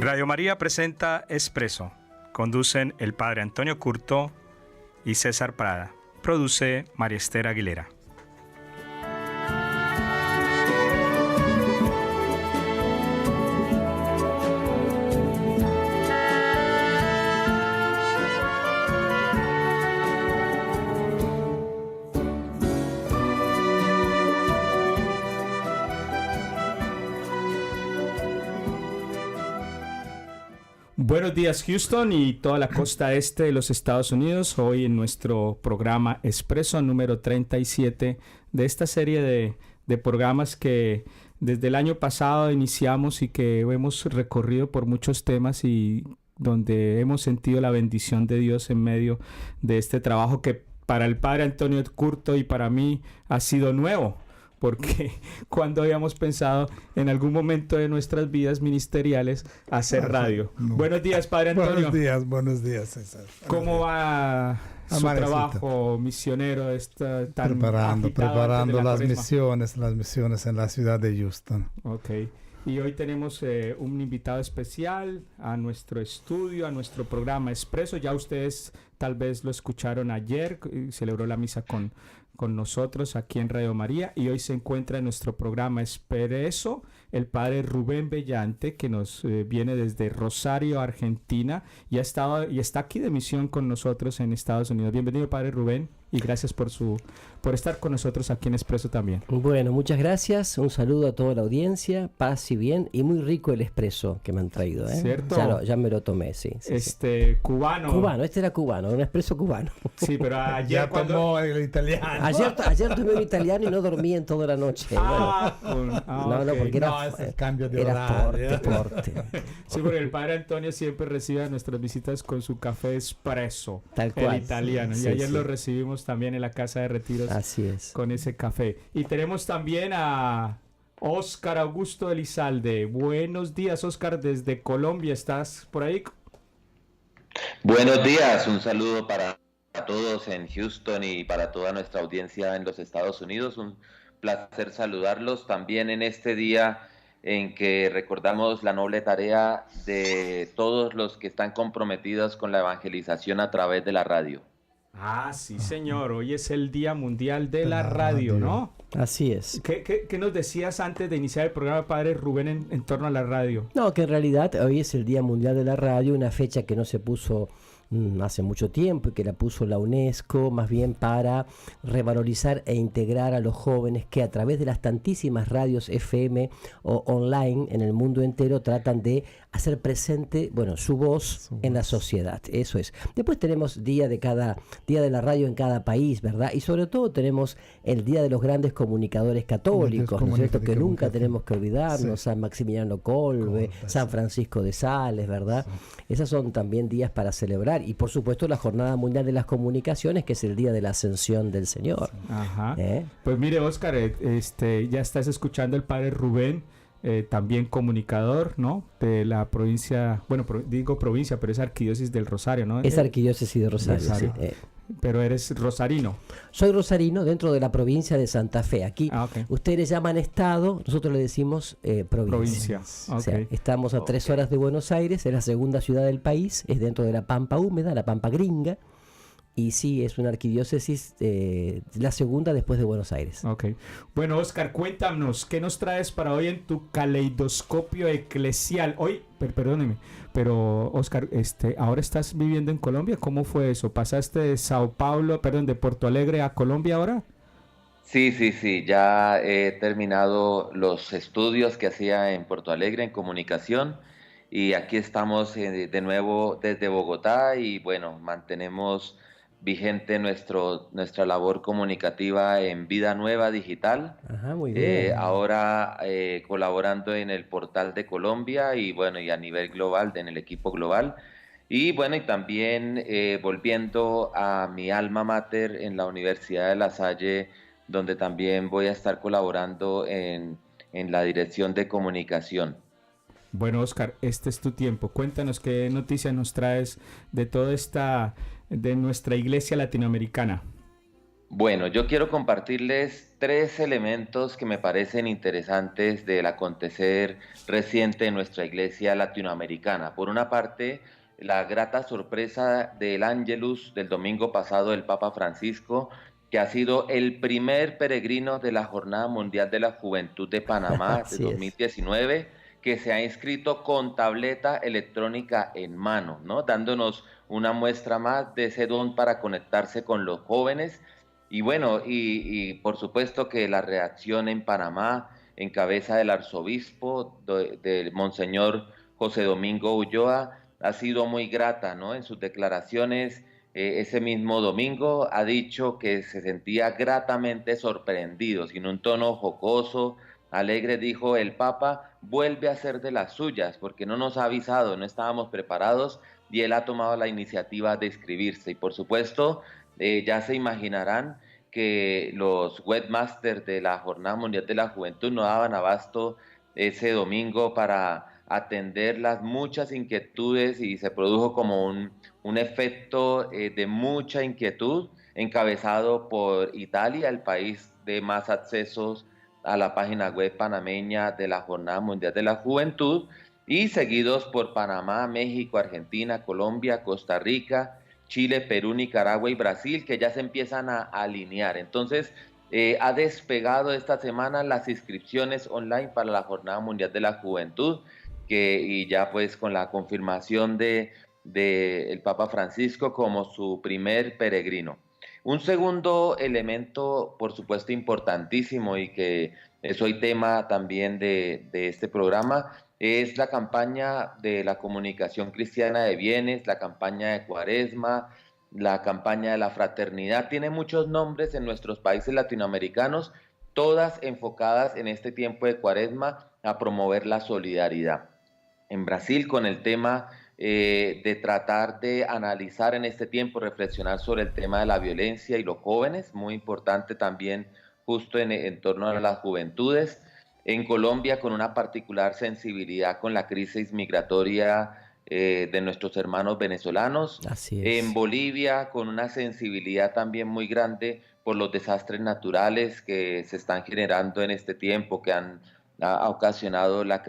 Radio María presenta Expreso. Conducen el padre Antonio Curto y César Prada. Produce María Esther Aguilera. Buenos días Houston y toda la costa este de los Estados Unidos. Hoy en nuestro programa Expreso número 37 de esta serie de programas que desde el año pasado iniciamos y que hemos recorrido por muchos temas y donde hemos sentido la bendición de Dios en medio de este trabajo que para el padre Antonio Curto y para mí ha sido nuevo. Porque cuando habíamos pensado en algún momento de nuestras vidas ministeriales hacer radio. No. Buenos días, Padre Antonio. Buenos días, César. ¿Cómo va su trabajo misionero? Tan preparando las misiones en la ciudad de Houston. Ok. Y hoy tenemos un invitado especial a nuestro estudio, a nuestro programa Expreso. Ya ustedes tal vez lo escucharon ayer, celebró la misa con nosotros aquí en Radio María, y hoy se encuentra en nuestro programa Expreso el padre Rubén Bellante, que nos viene desde Rosario, Argentina, y está aquí de misión con nosotros en Estados Unidos. Bienvenido, padre Rubén, y gracias por estar con nosotros aquí en Expreso también. Bueno, muchas gracias, un saludo a toda la audiencia, paz y bien, y muy rico el expreso que me han traído, ¿eh? ¿Cierto? Ya me lo tomé, sí. Cubano. Cubano, este era cubano, un expreso cubano. Sí, pero ayer ya tomó el italiano. Ayer tomé un italiano y no dormí en toda la noche. No, porque es cambio de era horario. porte. Sí, porque el padre Antonio siempre recibe nuestras visitas con su café espresso, tal cual, el italiano. Sí, y ayer lo recibimos también en la casa de retiros. Así es. Con ese café. Y tenemos también a Óscar Augusto Elizalde. Buenos días, Óscar, desde Colombia. ¿Estás por ahí? Buenos días, un saludo para todos en Houston y para toda nuestra audiencia en los Estados Unidos. Un placer saludarlos también en este día en que recordamos la noble tarea de todos los que están comprometidos con la evangelización a través de la radio. Ah, sí, señor. Hoy es el Día Mundial de la Radio, ¿no? Así es. ¿Qué nos decías antes de iniciar el programa, padre Rubén, en torno a la radio? No, que en realidad hoy es el Día Mundial de la Radio, una fecha que no se puso hace mucho tiempo y que la puso la UNESCO más bien para revalorizar e integrar a los jóvenes que a través de las tantísimas radios FM o online en el mundo entero tratan de hacer presente, su voz en la sociedad. Eso es. Después tenemos día de la radio en cada país, ¿verdad? Y sobre todo tenemos el Día de los grandes comunicadores católicos, ¿no es cierto? Que nunca tenemos que olvidarnos, sí. San Maximiliano Kolbe, San Francisco de Sales, ¿verdad? Sí. Esas son también días para celebrar. Y por supuesto la Jornada Mundial de las Comunicaciones, que es el día de la Ascensión del Señor. Ajá. Pues mire, Óscar, ya estás escuchando el padre Rubén, también comunicador, ¿no? De la provincia, digo provincia, pero es Arquidiócesis del Rosario, ¿no? Es Arquidiócesis de Rosario. Sí. Pero eres rosarino. Soy rosarino dentro de la provincia de Santa Fe. Aquí ustedes le llaman estado, nosotros le decimos provincia. Okay. O sea, estamos a 3 horas de Buenos Aires, es la segunda ciudad del país, es dentro de la Pampa húmeda, la Pampa gringa. Y sí, es una arquidiócesis, la segunda después de Buenos Aires. Ok. Bueno, Óscar, cuéntanos, ¿qué nos traes para hoy en tu caleidoscopio eclesial? Hoy, perdóneme, pero Óscar, ahora estás viviendo en Colombia. ¿Cómo fue eso? ¿Pasaste de Porto Alegre a Colombia ahora? Sí, ya he terminado los estudios que hacía en Porto Alegre en comunicación. Y aquí estamos de nuevo desde Bogotá y mantenemos vigente nuestra labor comunicativa en Vida Nueva Digital. Ajá, muy bien. Ahora colaborando en el portal de Colombia y a nivel global, en el equipo global. Y también volviendo a mi alma mater en la Universidad de La Salle, donde también voy a estar colaborando en la dirección de comunicación. Bueno, Óscar, este es tu tiempo. Cuéntanos qué noticias nos traes de de nuestra iglesia latinoamericana. Bueno, yo quiero compartirles tres elementos que me parecen interesantes del acontecer reciente en nuestra iglesia latinoamericana. Por una parte, la grata sorpresa del Ángelus del domingo pasado del Papa Francisco, que ha sido el primer peregrino de la Jornada Mundial de la Juventud de Panamá de 2019, que se ha inscrito con tableta electrónica en mano, ¿no? Dándonos una muestra más de ese don para conectarse con los jóvenes. Y bueno, y por supuesto que la reacción en Panamá, en cabeza del arzobispo, del Monseñor José Domingo Ulloa, ha sido muy grata, ¿no? En sus declaraciones ese mismo domingo ha dicho que se sentía gratamente sorprendido, sin un tono jocoso, alegre, dijo: el Papa vuelve a ser de las suyas, porque no nos ha avisado, no estábamos preparados, y él ha tomado la iniciativa de inscribirse. Y por supuesto, ya se imaginarán que los webmasters de la Jornada Mundial de la Juventud no daban abasto ese domingo para atender las muchas inquietudes, y se produjo como un efecto de mucha inquietud, encabezado por Italia, el país de más accesos a la página web panameña de la Jornada Mundial de la Juventud, y seguidos por Panamá, México, Argentina, Colombia, Costa Rica, Chile, Perú, Nicaragua y Brasil, que ya se empiezan a alinear. Entonces, ha despegado esta semana las inscripciones online para la Jornada Mundial de la Juventud, y ya pues con la confirmación de el Papa Francisco como su primer peregrino. Un segundo elemento, por supuesto, importantísimo, y que es hoy tema también de este programa, es la campaña de la comunicación cristiana de bienes, la campaña de Cuaresma, la campaña de la fraternidad. Tiene muchos nombres en nuestros países latinoamericanos, todas enfocadas en este tiempo de Cuaresma a promover la solidaridad. En Brasil, con el tema de tratar de analizar en este tiempo, reflexionar sobre el tema de la violencia y los jóvenes, muy importante también justo en torno a las juventudes. En Colombia, con una particular sensibilidad con la crisis migratoria de nuestros hermanos venezolanos. Así es. En Bolivia, con una sensibilidad también muy grande por los desastres naturales que se están generando en este tiempo, que ha ocasionado las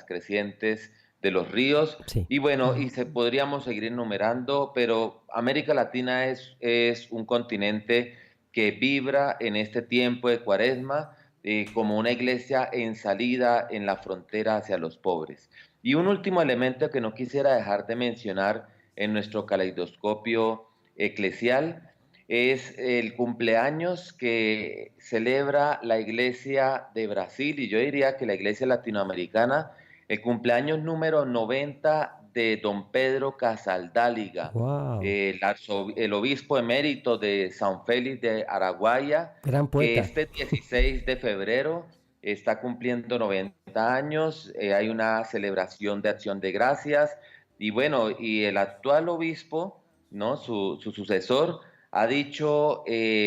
crecientes de los ríos. Sí. Y bueno, y podríamos seguir enumerando, pero América Latina es un continente que vibra en este tiempo de Cuaresma como una iglesia en salida en la frontera hacia los pobres. Y un último elemento que no quisiera dejar de mencionar en nuestro caleidoscopio eclesial es el cumpleaños que celebra la iglesia de Brasil, y yo diría que la iglesia latinoamericana, el cumpleaños número 90 de don Pedro Casaldáliga, Wow. el obispo emérito de San Félix de Araguaia, Gran poeta. que este 16 de febrero está cumpliendo 90 años, hay una celebración de acción de gracias, y bueno, y el actual obispo, ¿no? Su sucesor, ha dicho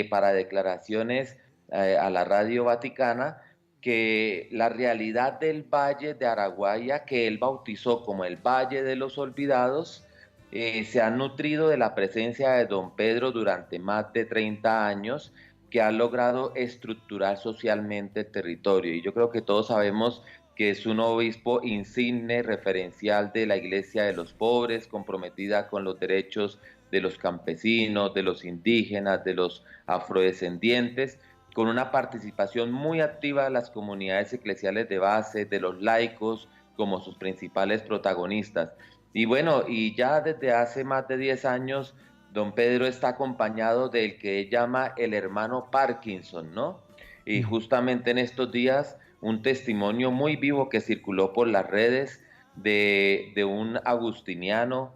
para declaraciones a la Radio Vaticana que la realidad del Valle de Araguaia, que él bautizó como el Valle de los Olvidados, se ha nutrido de la presencia de don Pedro durante más de 30 años, que ha logrado estructurar socialmente el territorio. Y yo creo que todos sabemos que es un obispo insigne, referencial de la Iglesia de los pobres, comprometida con los derechos de los campesinos, de los indígenas, de los afrodescendientes, con una participación muy activa de las comunidades eclesiales de base, de los laicos, como sus principales protagonistas. Y bueno, y ya desde hace más de 10 años, don Pedro está acompañado del que él llama el hermano Parkinson, ¿no? Y justamente en estos días, un testimonio muy vivo que circuló por las redes de un agustino,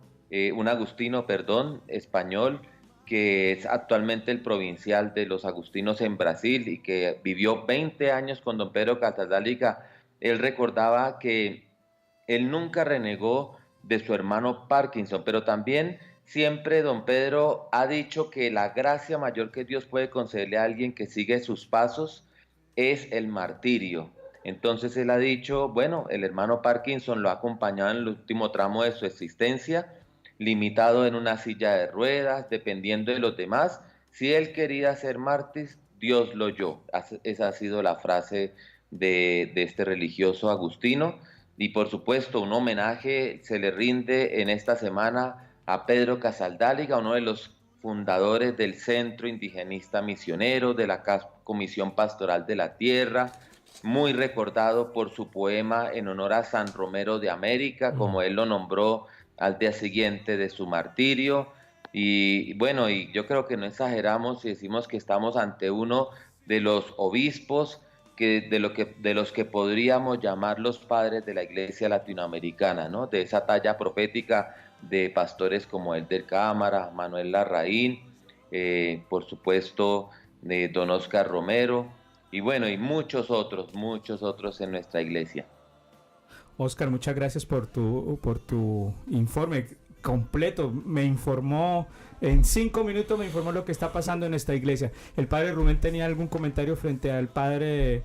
español, que es actualmente el provincial de los agustinos en Brasil y que vivió 20 años con don Pedro Casaldáliga. Él recordaba que él nunca renegó de su hermano Parkinson, pero también siempre don Pedro ha dicho que la gracia mayor que Dios puede concederle a alguien que sigue sus pasos es el martirio. Entonces él ha dicho, bueno, el hermano Parkinson lo ha acompañado en el último tramo de su existencia, limitado en una silla de ruedas, dependiendo de los demás. Si él quería ser mártir, Dios lo oyó. Esa ha sido la frase de este religioso agustino. Y por supuesto, un homenaje se le rinde en esta semana a Pedro Casaldáliga, uno de los fundadores del Centro Indigenista Misionero, de la Comisión Pastoral de la Tierra, muy recordado por su poema en honor a San Romero de América, como él lo nombró al día siguiente de su martirio. Y bueno, y yo creo que no exageramos si decimos que estamos ante uno de los obispos de los que podríamos llamar los padres de la Iglesia latinoamericana, ¿no? De esa talla profética de pastores como Elder Cámara, Manuel Larraín, por supuesto, de don Oscar Romero, y bueno, y muchos otros en nuestra iglesia. Oscar, muchas gracias por tu informe completo. Me informó, en 5 minutos me informó lo que está pasando en esta iglesia. ¿El padre Rubén tenía algún comentario frente al padre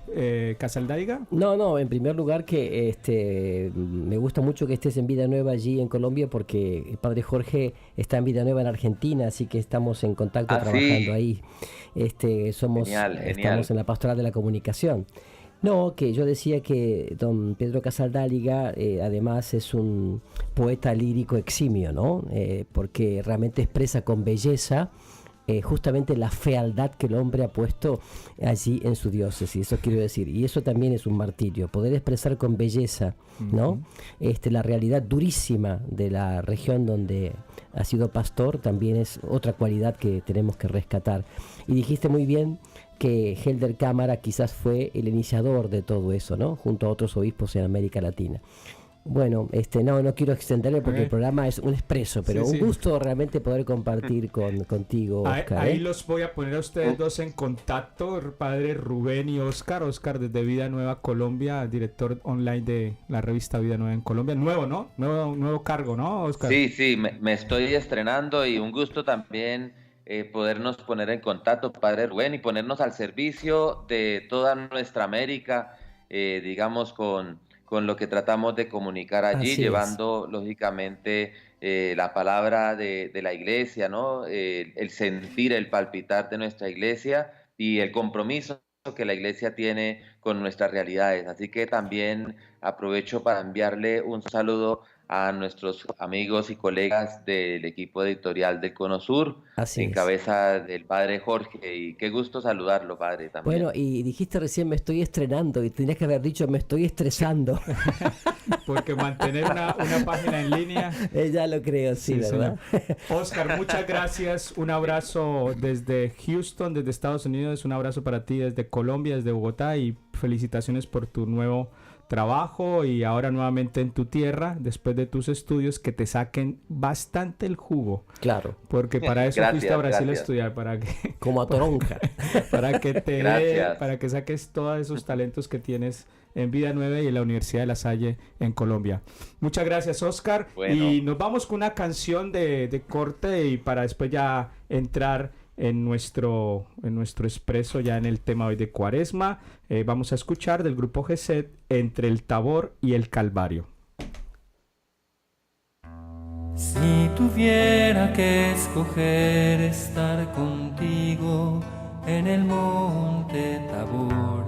Casaldáliga? No, en primer lugar que me gusta mucho que estés en Vida Nueva allí en Colombia, porque el padre Jorge está en Vida Nueva en Argentina, así que estamos en contacto trabajando ahí. Estamos en la pastoral de la comunicación. No, que yo decía que don Pedro Casaldáliga además es un poeta lírico eximio, ¿no? Porque realmente expresa con belleza justamente la fealdad que el hombre ha puesto allí en su diócesis, eso quiero decir, y eso también es un martirio, poder expresar con belleza, ¿no? La realidad durísima de la región donde ha sido pastor también es otra cualidad que tenemos que rescatar. Y dijiste muy bien que Elder Cámara quizás fue el iniciador de todo eso, ¿no? Junto a otros obispos en América Latina. Bueno, no quiero extenderme porque el programa es un expreso, pero un gusto realmente poder compartir contigo, Oscar. Ahí los voy a poner a ustedes dos en contacto, padre Rubén y Oscar. Oscar desde Vida Nueva Colombia, director online de la revista Vida Nueva en Colombia. Nuevo, ¿no? Nuevo cargo, ¿no, Oscar? Sí, me estoy estrenando y un gusto también podernos poner en contacto, padre Rubén, y ponernos al servicio de toda nuestra América, digamos, con lo que tratamos de comunicar allí, Así llevando lógicamente la palabra de la iglesia, ¿no? El sentir, el palpitar de nuestra iglesia y el compromiso que la iglesia tiene con nuestras realidades. Así que también aprovecho para enviarle un saludo a nuestros amigos y colegas del equipo editorial del Cono Sur, en cabeza del padre Jorge, y qué gusto saludarlo, padre, también. Bueno, y dijiste recién me estoy estrenando, y tenías que haber dicho me estoy estresando. Porque mantener una página en línea... Ya lo creo, sí, ¿verdad? Oscar, muchas gracias, un abrazo desde Houston, desde Estados Unidos, un abrazo para ti desde Colombia, desde Bogotá, y felicitaciones por tu nuevo trabajo y ahora nuevamente en tu tierra, después de tus estudios, que te saquen bastante el jugo. Claro. Porque para eso fuiste a Brasil a estudiar, para que... Como a Toronja. para que saques todos esos talentos que tienes en Vida Nueva y en la Universidad de La Salle en Colombia. Muchas gracias, Oscar. Bueno. Y nos vamos con una canción de corte y para después ya entrar en nuestro expreso ya en el tema hoy de Cuaresma. Vamos a escuchar del grupo Gesed Entre el Tabor y el Calvario. Si tuviera que escoger estar contigo en el monte Tabor,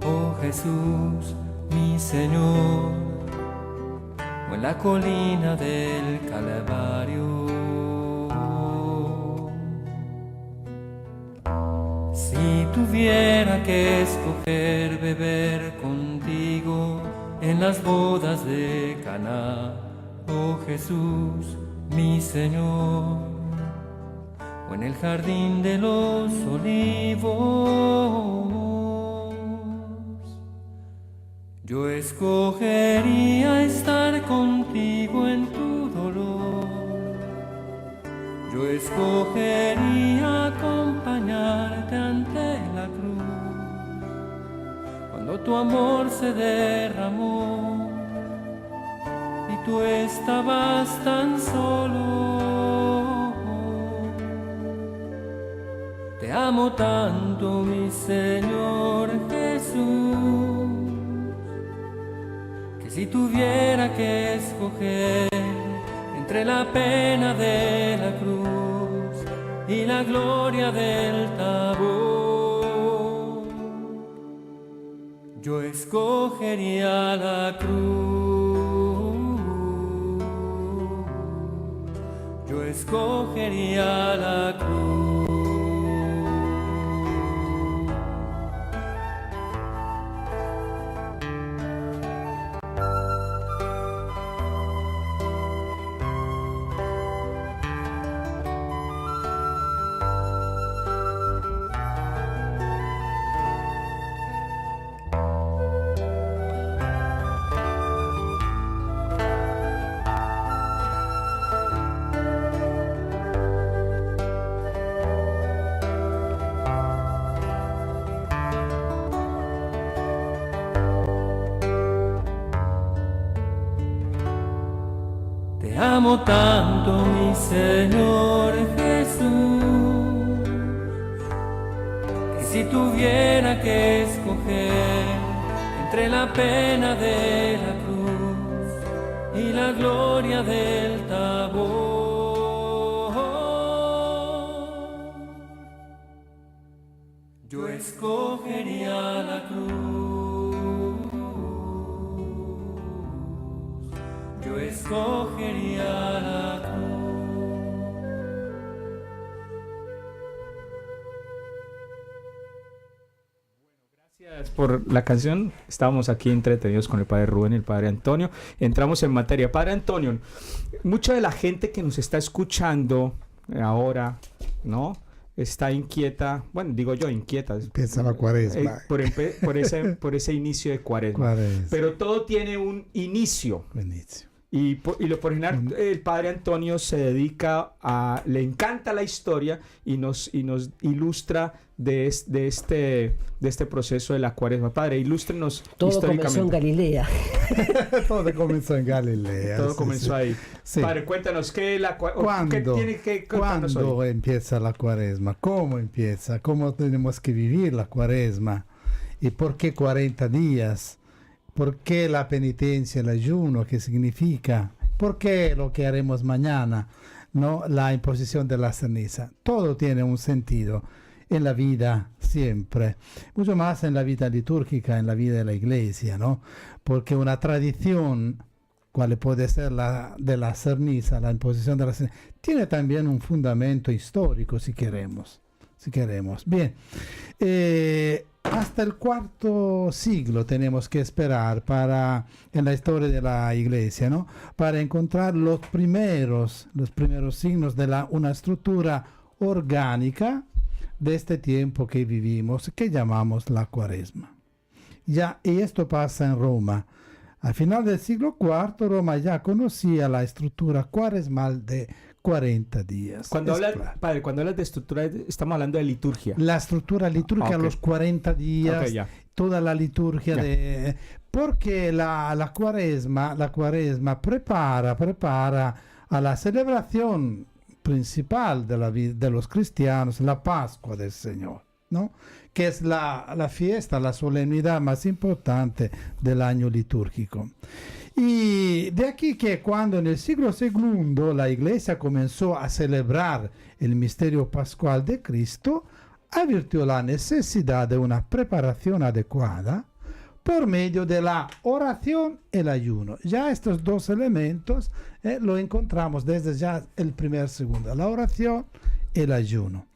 oh Jesús, mi Señor, o en la colina del Calvario. Si tuviera que escoger beber contigo en las bodas de Caná, oh Jesús, mi Señor, o en el jardín de los olivos, yo escogería estar contigo en tu dolor. Yo escogería acompañarte ante la cruz, cuando tu amor se derramó y tú estabas tan solo. Te amo tanto, mi Señor Jesús, que si tuviera que escoger entre la pena de la cruz y la gloria del Tabor, Yo escogería la cruz, yo escogería la cruz. Te amo tanto, mi Señor Jesús, que si tuviera que escoger entre la pena de la cruz y la gloria del Tabor, yo escogería la cruz. Yo escogería la cruz. Gracias por la canción. Estábamos aquí entretenidos con el padre Rubén y el padre Antonio. Entramos en materia. Padre Antonio, mucha de la gente que nos está escuchando ahora, ¿no?, está inquieta, bueno, digo yo inquieta. Empieza la cuaresma. Por ese inicio de cuaresma. Pero todo tiene un inicio. Y por general el padre Antonio se dedica le encanta la historia y nos ilustra de este proceso de la cuaresma. Padre, ilústrenos todo históricamente. Comenzó en Galilea. Todo comenzó en Galilea. Todo comenzó ahí. Sí. Padre, cuéntanos ¿qué tiene que contarnos hoy? ¿Cuándo empieza la cuaresma? ¿Cómo empieza? ¿Cómo tenemos que vivir la cuaresma? ¿Y por qué 40 días? ¿Por qué la penitencia, el ayuno? ¿Qué significa? ¿Por qué lo que haremos mañana? ¿No? La imposición de la ceniza. Todo tiene un sentido en la vida siempre. Mucho más en la vida litúrgica, en la vida de la iglesia, ¿no? Porque una tradición, cual puede ser la de la ceniza, la imposición de la ceniza, tiene también un fundamento histórico, si queremos. Bien. Hasta el IV siglo tenemos que esperar en la historia de la iglesia, ¿no?, para encontrar los primeros signos de una estructura orgánica de este tiempo que vivimos, que llamamos la cuaresma. Y esto pasa en Roma. Al final del siglo IV, Roma ya conocía la estructura cuaresmal de 40 días. Cuando hablas de estructura, estamos hablando de liturgia. La estructura litúrgica, los 40 días, toda la liturgia porque la cuaresma prepara a la celebración principal de los cristianos, la Pascua del Señor, ¿no?, que es la fiesta, la solemnidad más importante del año litúrgico. Y de aquí que cuando en el siglo II la iglesia comenzó a celebrar el misterio pascual de Cristo, advirtió la necesidad de una preparación adecuada por medio de la oración y el ayuno. Ya estos dos elementos lo encontramos desde ya el segundo, la oración y el ayuno.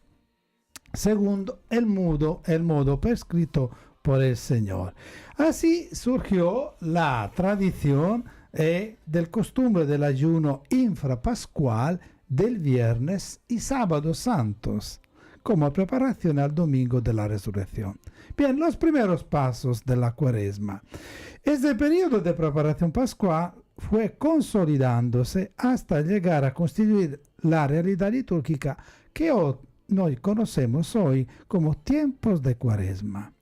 Segundo, el modo prescrito por el Señor. Así surgió la tradición del costumbre del ayuno infrapascual del viernes y sábado santos, como preparación al domingo de la resurrección. Bien, los primeros pasos de la cuaresma. Este periodo de preparación pascual fue consolidándose hasta llegar a constituir la realidad litúrgica que noi conocemos hoy como tiempos de cuaresma.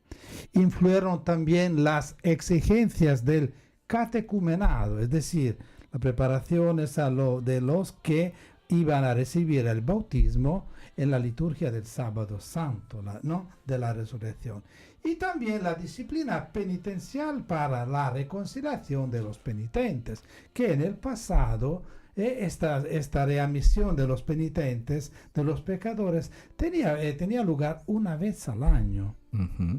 Influyeron también las exigencias del catecumenado, es decir, las preparaciones de los que iban a recibir el bautismo en la liturgia del sábado santo, ¿no?, de la resurrección. Y también la disciplina penitencial para la reconciliación de los penitentes, que en el pasado esta readmisión de los penitentes, de los pecadores, tenía lugar una vez al año.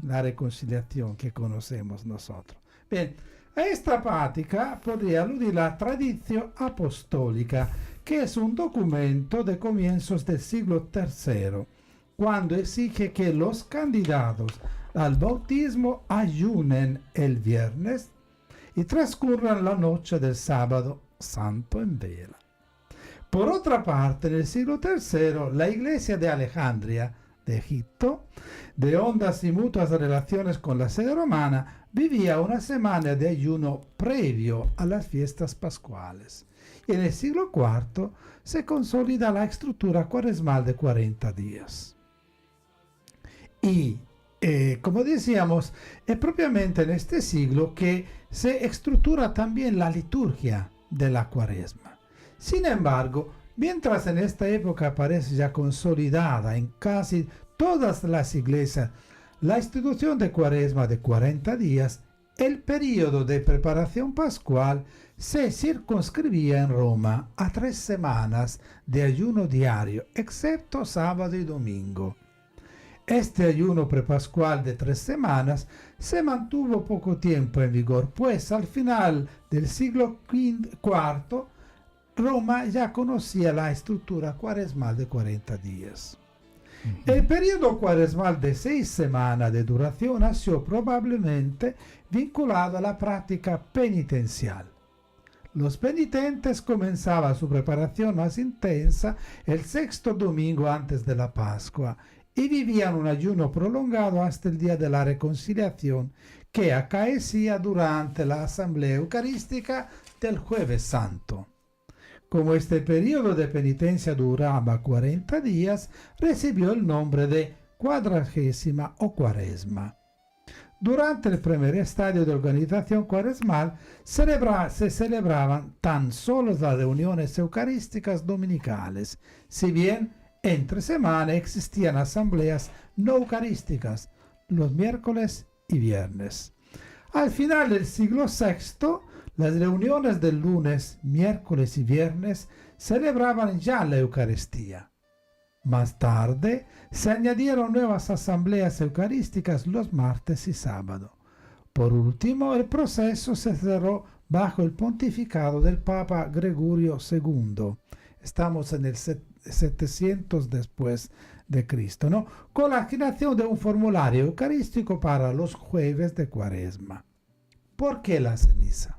la reconciliación que conocemos nosotros. Bien, a esta práctica podría aludir la tradición apostólica, que es un documento de comienzos del siglo III, cuando exige que los candidatos al bautismo ayunen el viernes y transcurran la noche del sábado santo en vela. Por otra parte, en el siglo III, la iglesia de Alejandría, de Egipto, de hondas y mutuas relaciones con la sede romana, vivía una semana de ayuno previo a las fiestas pascuales. Y en el siglo IV se consolida la estructura cuaresmal de 40 días. Y, como decíamos, es propiamente en este siglo que se estructura también la liturgia de la cuaresma. Sin embargo, mientras en esta época parece ya consolidada en casi todas las iglesias la institución de cuaresma de 40 días, el periodo de preparación pascual se circunscribía en Roma a 3 semanas de ayuno diario, excepto sábado y domingo. Este ayuno prepascual de 3 semanas se mantuvo poco tiempo en vigor, pues al final del siglo IV Roma ya conocía la estructura cuaresmal de 40 días. El periodo cuaresmal de 6 semanas de duración nació probablemente vinculado a la práctica penitencial. Los penitentes comenzaban su preparación más intensa el 6º domingo antes de la Pascua y vivían un ayuno prolongado hasta el día de la reconciliación, que acaecía durante la asamblea eucarística del Jueves Santo. Como este periodo de penitencia duraba 40 días, recibió el nombre de cuadragésima o cuaresma. Durante el primer estadio de organización cuaresmal se celebraban tan solo las reuniones eucarísticas dominicales, si bien entre semana existían asambleas no eucarísticas los miércoles y viernes. Al final del siglo VI, las reuniones del lunes, miércoles y viernes celebraban ya la Eucaristía. Más tarde se añadieron nuevas asambleas eucarísticas los martes y sábado. Por último, el proceso se cerró bajo el pontificado del Papa Gregorio II. Estamos en el 700 después de Cristo, ¿no? Con la asignación de un formulario eucarístico para los jueves de Cuaresma. ¿Por qué la ceniza?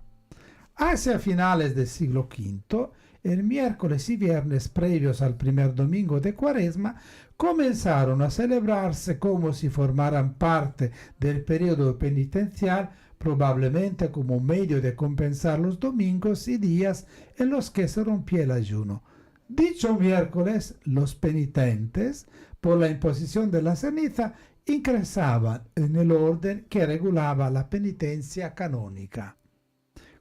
Hacia finales del siglo V, el miércoles y viernes previos al primer domingo de Cuaresma comenzaron a celebrarse como si formaran parte del periodo penitencial, probablemente como un medio de compensar los domingos y días en los que se rompía el ayuno. Dicho miércoles, los penitentes, por la imposición de la ceniza, ingresaban en el orden que regulaba la penitencia canónica.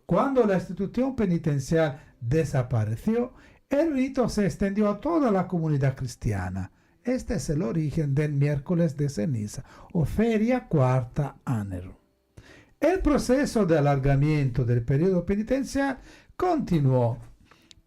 Cuando la institución penitencial desapareció, el rito se extendió a toda la comunidad cristiana. Este es el origen del miércoles de ceniza, o Feria Quarta Anerum. El proceso de alargamiento del periodo penitencial continuó.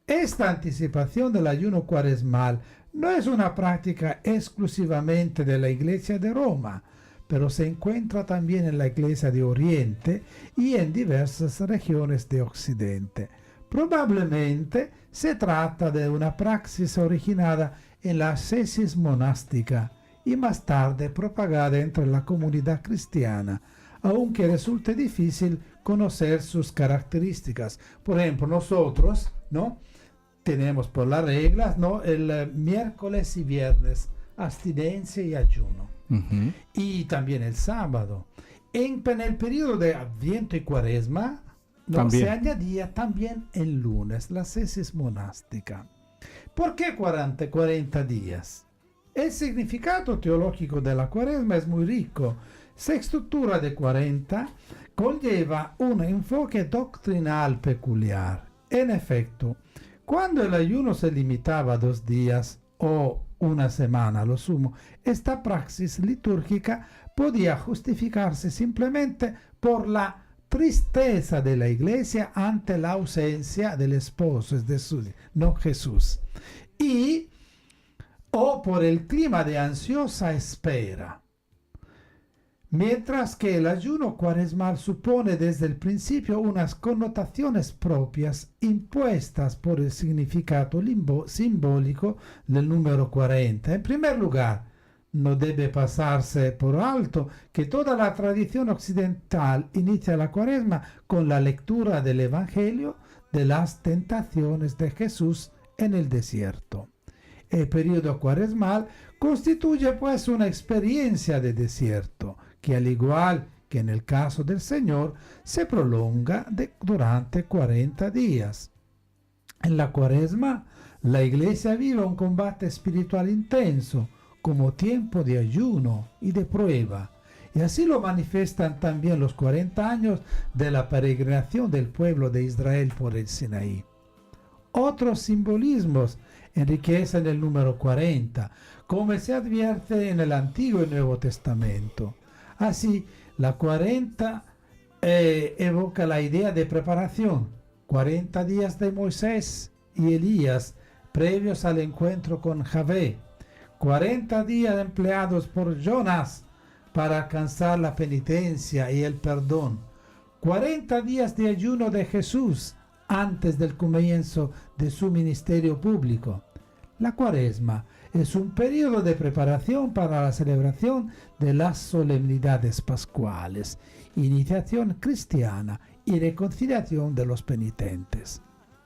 Esta anticipación del ayuno cuaresmal no es una práctica exclusivamente de la Iglesia de Roma, pero se encuentra también en la Iglesia de Oriente y en diversas regiones de Occidente. Probablemente se trata de una praxis originada en la ascesis monástica y más tarde propagada entre la comunidad cristiana, aunque resulte difícil conocer sus características. Por ejemplo, nosotros, ¿no?, tenemos por las reglas, ¿no?, el miércoles y viernes, abstinencia y ayuno. Y también el sábado. En el periodo de Adviento y Cuaresma, ¿no?, se añadía también el lunes, la ascesis monástica. ¿Por qué 40 días? El significado teológico de la Cuaresma es muy rico. Su estructura de 40 conlleva un enfoque doctrinal peculiar. En efecto, cuando el ayuno se limitaba a 2 días o una semana a lo sumo, esta praxis litúrgica podía justificarse simplemente por la tristeza de la iglesia ante la ausencia del esposo, es decir, no Jesús, o por el clima de ansiosa espera. mientras que el ayuno cuaresmal supone desde el principio unas connotaciones propias impuestas por el significado simbólico del número 40. En primer lugar, no debe pasarse por alto que toda la tradición occidental inicia la cuaresma con la lectura del Evangelio de las tentaciones de Jesús en el desierto. El periodo cuaresmal constituye pues una experiencia de desierto que, al igual que en el caso del Señor, se prolonga durante 40 días. En la cuaresma, la Iglesia vive un combate espiritual intenso como tiempo de ayuno y de prueba, y así lo manifiestan también los 40 años de la peregrinación del pueblo de Israel por el Sinaí. Otros simbolismos enriquecen el número 40, como se advierte en el Antiguo y Nuevo Testamento. Así, la 40 evoca la idea de preparación, 40 días de Moisés y Elías previos al encuentro con Javé, 40 días empleados por Jonás para alcanzar la penitencia y el perdón, 40 días de ayuno de Jesús antes del comienzo de su ministerio público. La cuaresma es un periodo de preparación para la celebración de las solemnidades pascuales, iniciación cristiana y reconciliación de los penitentes.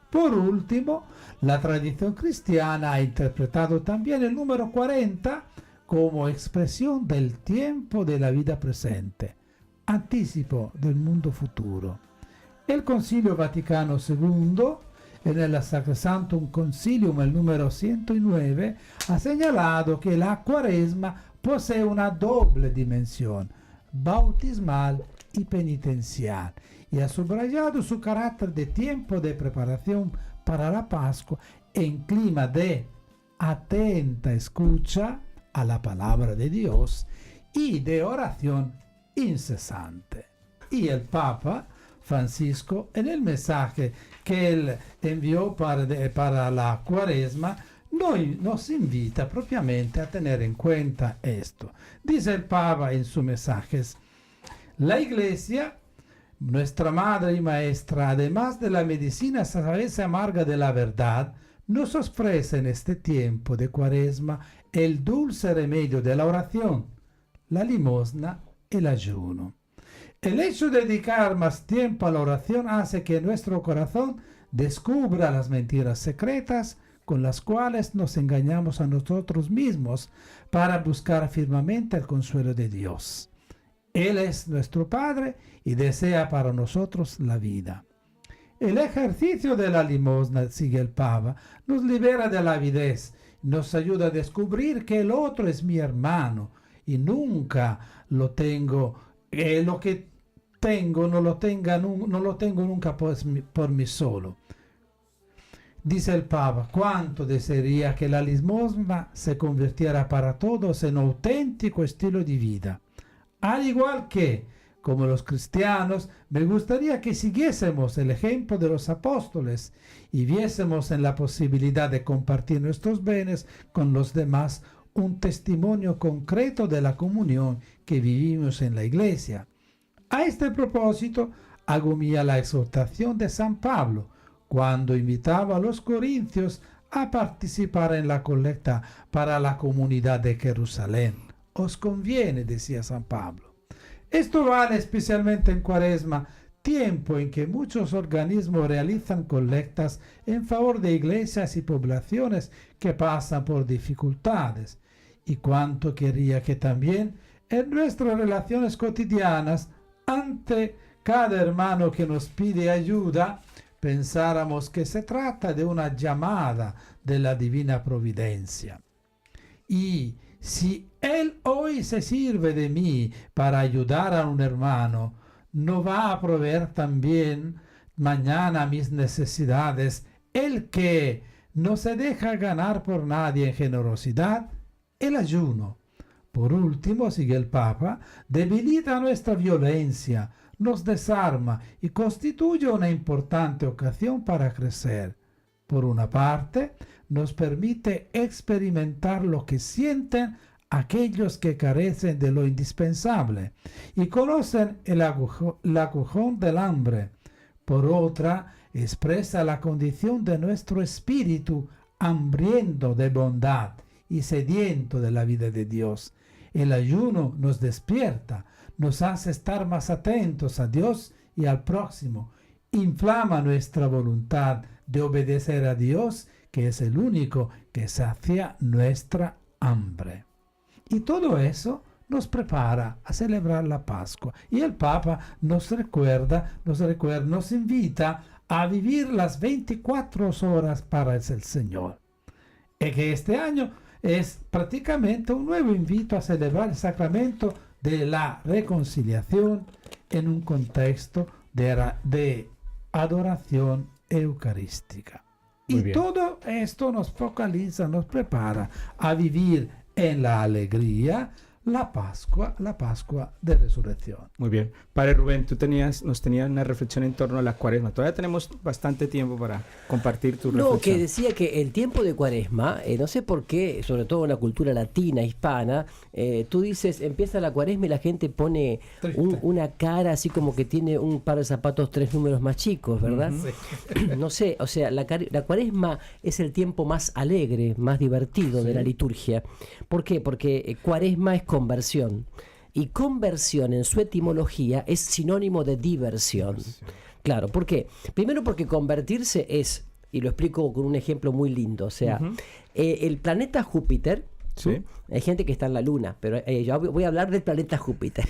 Por último, la tradición cristiana ha interpretado también el número 40 como expresión del tiempo de la vida presente, anticipo del mundo futuro. El Concilio Vaticano II, en el Sacrosanctum Concilium, el número 109, ha señalado que la cuaresma posee una doble dimensión, bautismal y penitencial, y ha subrayado su carácter de tiempo de preparación para la Pascua en clima de atenta escucha a la palabra de Dios y de oración incesante. Y el Papa Francisco, en el mensaje que él envió para la cuaresma, nos invita propiamente a tener en cuenta esto. Dice el Papa en sus mensajes: la Iglesia, nuestra madre y maestra, además de la medicina sabrosa amarga de la verdad, nos ofrece en este tiempo de cuaresma el dulce remedio de la oración, la limosna y el ayuno. El hecho de dedicar más tiempo a la oración hace que nuestro corazón descubra las mentiras secretas con las cuales nos engañamos a nosotros mismos para buscar firmemente el consuelo de Dios. Él es nuestro Padre y desea para nosotros la vida. El ejercicio de la limosna, sigue el Papa, nos libera de la avidez, nos ayuda a descubrir que el otro es mi hermano y nunca lo tengo, lo que tengo no lo tengo nunca por mí solo. Dice el Papa: cuánto desearía que la limosna se convirtiera para todos en un auténtico estilo de vida. Al igual que, como los cristianos, me gustaría que siguiésemos el ejemplo de los apóstoles y viésemos en la posibilidad de compartir nuestros bienes con los demás un testimonio concreto de la comunión que vivimos en la Iglesia. A este propósito, hago mía la exhortación de San Pablo, cuando invitaba a los corintios a participar en la colecta para la comunidad de Jerusalén. Os conviene, decía San Pablo. Esto vale especialmente en Cuaresma, tiempo en que muchos organismos realizan colectas en favor de iglesias y poblaciones que pasan por dificultades. Y cuánto quería que también en nuestras relaciones cotidianas, ante cada hermano que nos pide ayuda, pensáramos que se trata de una llamada de la divina providencia. Y si él hoy se sirve de mí para ayudar a un hermano, ¿no va a proveer también mañana mis necesidades el que no se deja ganar por nadie en generosidad? El ayuno, por último, sigue el Papa, debilita nuestra violencia, nos desarma y constituye una importante ocasión para crecer. Por una parte, nos permite experimentar lo que sienten aquellos que carecen de lo indispensable y conocen el agujón del hambre. Por otra, expresa la condición de nuestro espíritu hambriento de bondad y sediento de la vida de Dios. El ayuno nos despierta, nos hace estar más atentos a Dios y al próximo, inflama nuestra voluntad de obedecer a Dios, que es el único que sacia nuestra hambre. Y todo eso nos prepara a celebrar la Pascua. Y el Papa nos invita a vivir las 24 horas para el Señor. Y que este año es prácticamente un nuevo invito a celebrar el sacramento de la reconciliación en un contexto de adoración eucarística. Muy y bien. Todo esto nos focaliza, nos prepara a vivir en la alegría la Pascua de Resurrección. Muy bien. Padre Rubén, nos tenías una reflexión en torno a la Cuaresma. Todavía tenemos bastante tiempo para compartir tu reflexión. No, que decía que el tiempo de Cuaresma, no sé por qué, sobre todo en la cultura latina, hispana, tú dices, empieza la Cuaresma y la gente pone una cara así como que tiene un par de zapatos 3 números más chicos, ¿verdad? Sí. No sé, o sea, la Cuaresma es el tiempo más alegre, más divertido de la liturgia. ¿Por qué? Porque Cuaresma es conversión. Y conversión en su etimología es sinónimo de diversión. Claro, ¿por qué? Primero porque convertirse es, y lo explico con un ejemplo muy lindo, o sea, el planeta Júpiter, ¿sí? Hay gente que está en la Luna, pero yo voy a hablar del planeta Júpiter.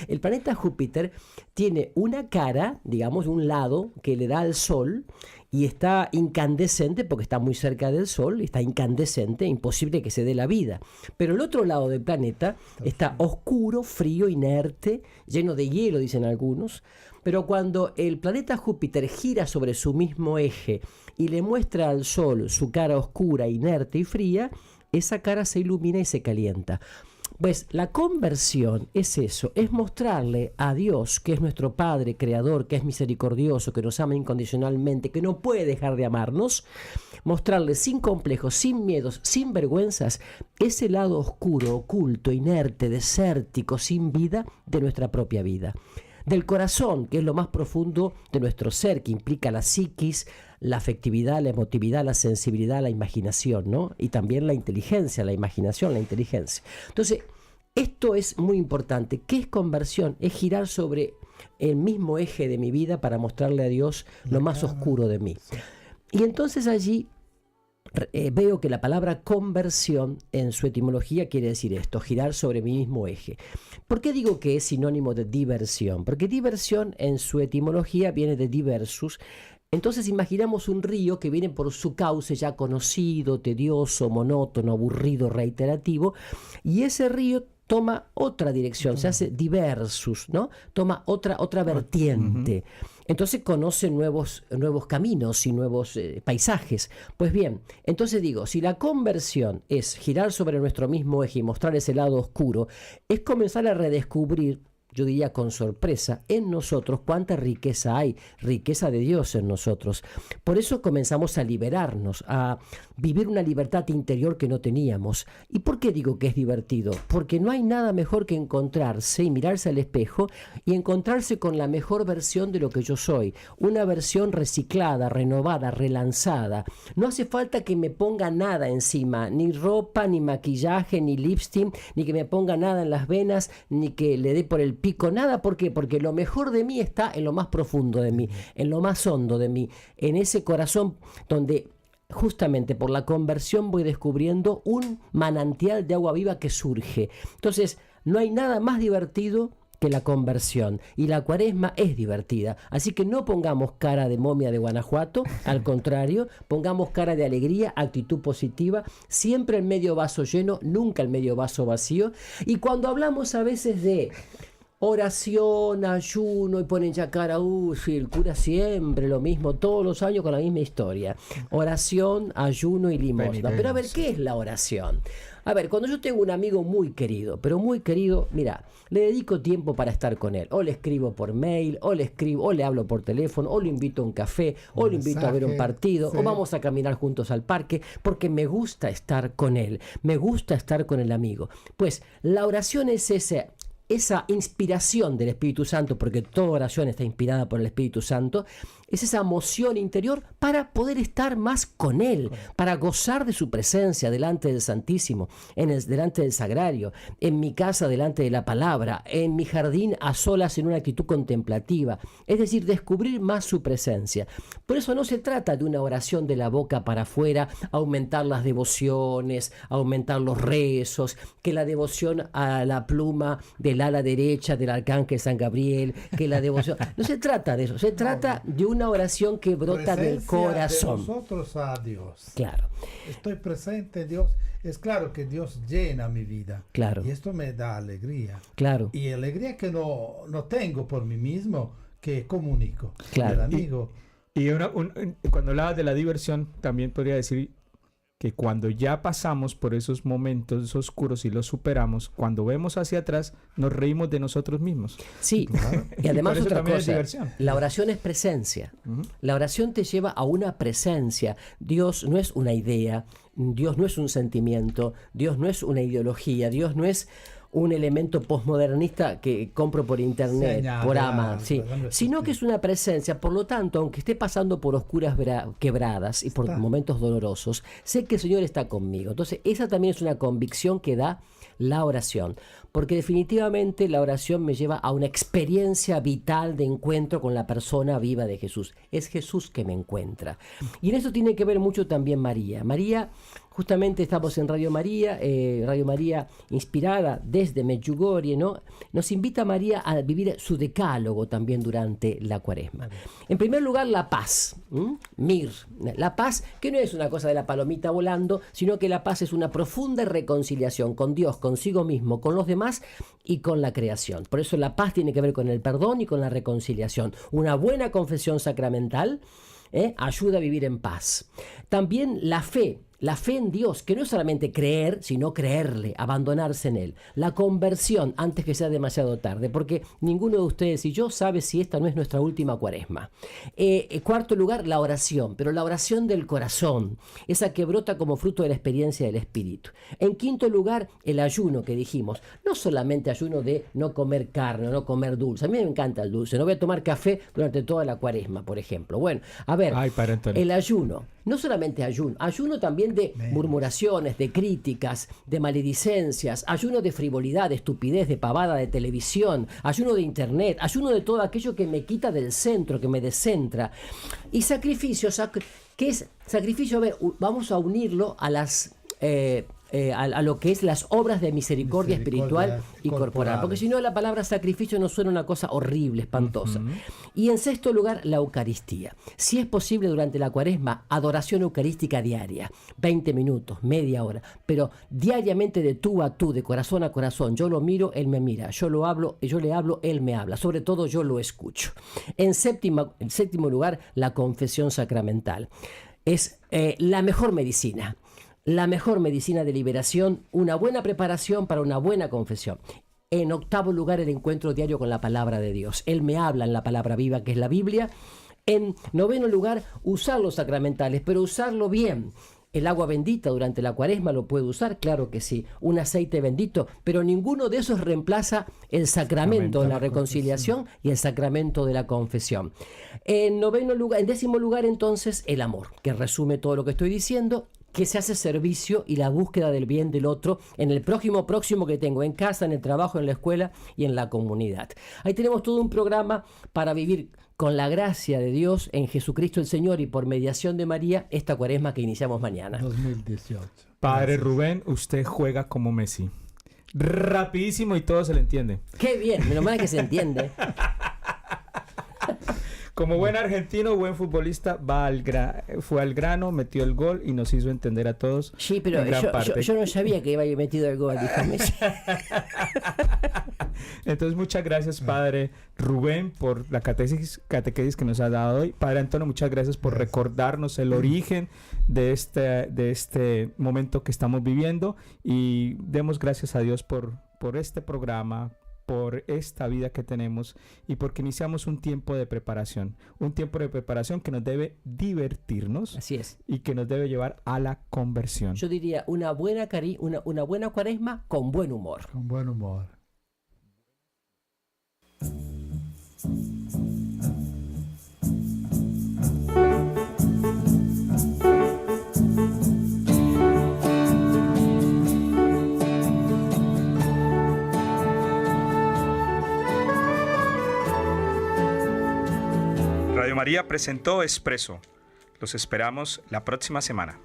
El planeta Júpiter tiene una cara, digamos, un lado que le da al Sol y está incandescente porque está muy cerca del Sol, está incandescente, imposible que se dé la vida. Pero el otro lado del planeta está oscuro, frío, inerte, lleno de hielo, dicen algunos. Pero cuando el planeta Júpiter gira sobre su mismo eje y le muestra al Sol su cara oscura, inerte y fría, esa cara se ilumina y se calienta. Pues la conversión es eso, es mostrarle a Dios, que es nuestro Padre Creador, que es misericordioso, que nos ama incondicionalmente, que no puede dejar de amarnos, mostrarle sin complejos, sin miedos, sin vergüenzas, ese lado oscuro, oculto, inerte, desértico, sin vida de nuestra propia vida. Del corazón, que es lo más profundo de nuestro ser, que implica la psiquis, la afectividad, la emotividad, la sensibilidad, la imaginación, ¿no? Y también la inteligencia, la imaginación, la inteligencia. Entonces, esto es muy importante. ¿Qué es conversión? Es girar sobre el mismo eje de mi vida para mostrarle a Dios lo más oscuro de mí. Y entonces allí veo que la palabra conversión en su etimología quiere decir esto, girar sobre mi mismo eje. ¿Por qué digo que es sinónimo de diversión? Porque diversión en su etimología viene de diversus. Entonces imaginamos un río que viene por su cauce ya conocido, tedioso, monótono, aburrido, reiterativo, y ese río toma otra dirección, se hace diversus, ¿no? Toma otra vertiente. Entonces conoce nuevos caminos y nuevos paisajes. Pues bien, entonces digo, si la conversión es girar sobre nuestro mismo eje y mostrar ese lado oscuro, es comenzar a redescubrir, yo diría con sorpresa, en nosotros cuánta riqueza hay, riqueza de Dios en nosotros. Por eso comenzamos a liberarnos, a vivir una libertad interior que no teníamos. ¿Y por qué digo que es divertido? Porque no hay nada mejor que encontrarse y mirarse al espejo y encontrarse con la mejor versión de lo que yo soy. Una versión reciclada, renovada, relanzada. No hace falta que me ponga nada encima, ni ropa, ni maquillaje, ni lipstick, ni que me ponga nada en las venas, ni que le dé por el pico, nada. ¿Por qué? Porque lo mejor de mí está en lo más profundo de mí, en lo más hondo de mí, en ese corazón donde justamente por la conversión voy descubriendo un manantial de agua viva que surge. Entonces, no hay nada más divertido que la conversión, y la Cuaresma es divertida, así que no pongamos cara de momia de Guanajuato, al contrario, pongamos cara de alegría, actitud positiva, siempre el medio vaso lleno, nunca el medio vaso vacío. Y cuando hablamos a veces de oración, ayuno, y ponen ya cara, sí, el cura siempre lo mismo, todos los años con la misma historia. Oración, ayuno y limosna. Pero a ver, ¿qué es la oración? A ver, cuando yo tengo un amigo muy querido, pero muy querido, mira, le dedico tiempo para estar con él. O le escribo por mail, o le hablo por teléfono, o le invito a un café, o le invito a ver un partido, o vamos a caminar juntos al parque, porque me gusta estar con él, me gusta estar con el amigo. Pues la oración es esa inspiración del Espíritu Santo, porque toda oración está inspirada por el Espíritu Santo, es esa emoción interior para poder estar más con Él, para gozar de su presencia delante del Santísimo, delante del Sagrario, en mi casa delante de la palabra, en mi jardín a solas en una actitud contemplativa, es decir, descubrir más su presencia. Por eso no se trata de una oración de la boca para afuera, aumentar las devociones, aumentar los rezos, que la devoción a la pluma del ala derecha del arcángel San Gabriel, que la devoción... No se trata de eso, se trata de una oración que brota del corazón. De nosotros a Dios. Claro. Estoy presente en Dios. Es claro que Dios llena mi vida. Claro. Y esto me da alegría. Claro. Y alegría que no tengo por mí mismo, que comunico claro. con el amigo. Y cuando hablabas de la diversión, también podría decir que cuando ya pasamos por esos momentos oscuros y los superamos, cuando vemos hacia atrás, nos reímos de nosotros mismos. Sí, claro. Y además otra cosa, la oración es presencia. La oración te lleva a una presencia. Dios no es una idea, Dios no es un sentimiento, Dios no es una ideología, Dios no es un elemento postmodernista que compro por internet, por Amazon, sí, sino que es una presencia. Por lo tanto, aunque esté pasando por oscuras quebradas y por momentos dolorosos, sé que el Señor está conmigo. Entonces, esa también es una convicción que da la oración, porque definitivamente la oración me lleva a una experiencia vital de encuentro con la persona viva de Jesús. Es Jesús que me encuentra. Y en eso tiene que ver mucho también María. María, justamente estamos en Radio María inspirada desde Medjugorje, ¿no? Nos invita a María a vivir su decálogo también durante la Cuaresma. En primer lugar, la paz, Mir, la paz que no es una cosa de la palomita volando, sino que la paz es una profunda reconciliación con Dios, consigo mismo, con los demás y con la creación. Por eso la paz tiene que ver con el perdón y con la reconciliación. Una buena confesión sacramental ayuda a vivir en paz. También la fe en Dios, que no es solamente creer, sino creerle, abandonarse en Él. La conversión antes que sea demasiado tarde, porque ninguno de ustedes y yo sabe si esta no es nuestra última Cuaresma. Cuarto lugar, la oración, pero la oración del corazón, esa que brota como fruto de la experiencia del Espíritu. En quinto lugar, el ayuno que dijimos, no solamente ayuno de no comer carne, no comer dulce. A mí me encanta el dulce, no voy a tomar café durante toda la Cuaresma, por ejemplo. Bueno, a ver, el ayuno. No solamente ayuno también de murmuraciones, de críticas, de maledicencias, ayuno de frivolidad, de estupidez, de pavada, de televisión, ayuno de internet, ayuno de todo aquello que me quita del centro, que me descentra. Y sacrificio, ¿qué es sacrificio? A ver, vamos a unirlo a las... a lo que es las obras de misericordia espiritual y corporal, porque si no la palabra sacrificio nos suena una cosa horrible, espantosa. Y en sexto lugar, la Eucaristía. Si es posible durante la Cuaresma, adoración eucarística diaria, 20 minutos, media hora, pero diariamente de tú a tú, de corazón a corazón. Yo lo miro, él me mira, yo le hablo, él me habla, sobre todo yo lo escucho. En séptimo lugar, la confesión sacramental. Es la mejor medicina. La mejor medicina de liberación, una buena preparación para una buena confesión. En octavo lugar, el encuentro diario con la palabra de Dios. Él me habla en la palabra viva, que es la Biblia. En noveno lugar, usar los sacramentales, pero usarlo bien. El agua bendita durante la Cuaresma lo puede usar, claro que sí. Un aceite bendito, pero ninguno de esos reemplaza el sacramento de la reconciliación y el sacramento de la confesión. En décimo lugar, entonces, el amor, que resume todo lo que estoy diciendo, que se hace servicio y la búsqueda del bien del otro en el próximo que tengo, en casa, en el trabajo, en la escuela y en la comunidad. Ahí tenemos todo un programa para vivir con la gracia de Dios en Jesucristo el Señor y por mediación de María esta Cuaresma que iniciamos mañana. 2018. Padre Rubén, usted juega como Messi. Rapidísimo y todo se le entiende. ¡Qué bien! Menos mal que se entiende. Como buen argentino, buen futbolista, fue al grano, metió el gol y nos hizo entender a todos. Sí, pero yo no sabía que iba a haber metido el gol, dijo Messi. Entonces, muchas gracias, Padre Rubén, por la catequesis que nos ha dado hoy. Padre Antonio, muchas gracias por recordarnos el origen de este momento que estamos viviendo, y demos gracias a Dios por este programa, por esta vida que tenemos, y porque iniciamos un tiempo de preparación que nos debe divertirnos. Así es. Y que nos debe llevar a la conversión. Yo diría una buena cuaresma con buen humor. Con buen humor. Radio María presentó Expreso. Los esperamos la próxima semana.